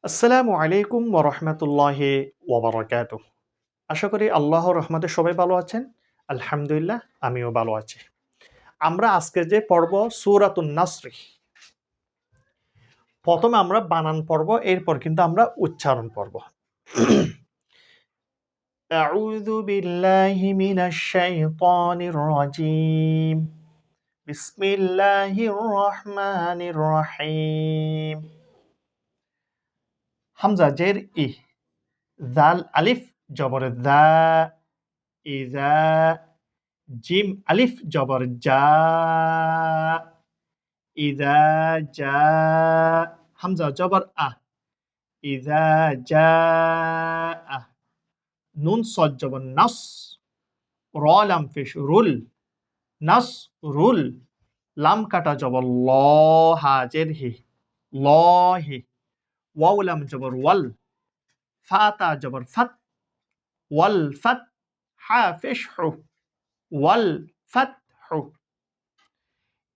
আসসালামু আলাইকুম ওয়া রাহমাতুল্লাহি ওয়া বারাকাতুহু। আশা করি আল্লাহর রহমতে সবাই ভালো আছেন। আলহামদুলিল্লাহ আমিও ভালো আছি। আমরা আজকে যে পড়ব সূরাতুন নাসর। প্রথমে আমরা বানান পড়ব, এরপর কিন্তু আমরা উচ্চারণ পড়ব। আউযু বিল্লাহি মিনাশ শাইতানির রাজীম। বিসমিল্লাহির রহমানির রহিম। হামজা জের ই, জাল আলিফ জবর দা, ইজা, জিম আলিফ জবর জা, ইজা জা, হামজা জবর আ, ইজা জা আ, নুন সদ জবর নাস, র লাম পেশ রুল, নাস রুল, লাম কাটা জবর ল, হাজের হি, ল হি, ওয়াও লাম জবর ওয়াল, ফাতা জবর ফাত, ওয়াল ফাত, হা পেশ হু, ওয়াল ফাত হু।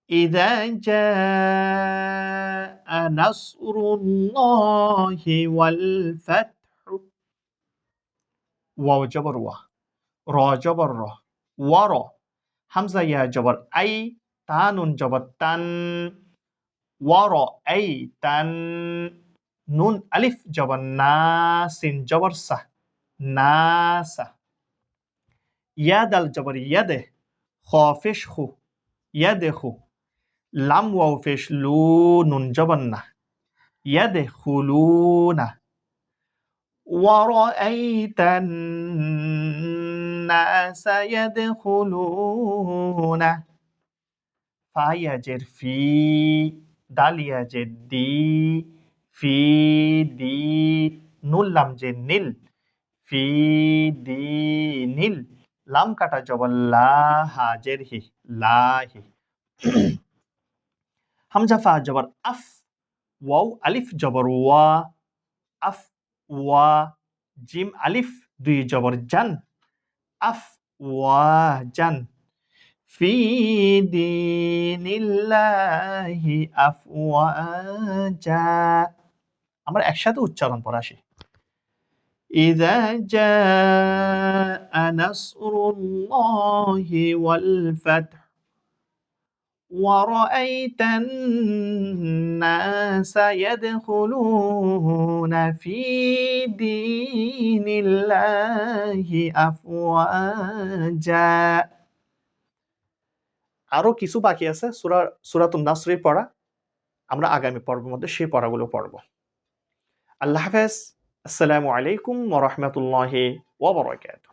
إذا جاء نصر الله والفتح واو جبر وا، را جبر را، ورا، হামজা ইয়া জবর আই, তা নুন জবর তান, ওয়ারা আই তান, নুন আলিফ জবর না, সিন জবর সা, নাসা, ইয়া দাল জবর ইয়াদে, খ পেশ খু, ইয়াদে খু, লাম ওয়াও পেশ লু, নুন জবর না, ইয়াদখুলুনা। ورأيت الناس يدخلون فا يجر في دال يجر دي في دي নুন লাম যে নীল ফি দি নীল লাম কাটা জবর লা হাজের হি লাহি হামজা ফা জবর আফ ওয়াও আলিফ জবর ওয়া আফ ওয়া জিম আলিফ দুই জবর জান আফ ওয়া জান ফি দীনিল্লাহি আফওয়াজা। আমরা একসাথে উচ্চারণ পড়া আসি। ইযা জাআ নাসরুল্লাহি ওয়াল ফাতহ ورأيت الناس يدخلون في دين الله أفواجا। আরো কিছু বাকি আছে সূরাতুন নাসরের পড়া। আমরা আগামী পর্বের মধ্যে সেই পড়াগুলো পড়ব। আল্লাহ হাফেজ। আসসালামু আলাইকুম ওয়া রাহমাতুল্লাহি ওয়া বারাকাতুহু।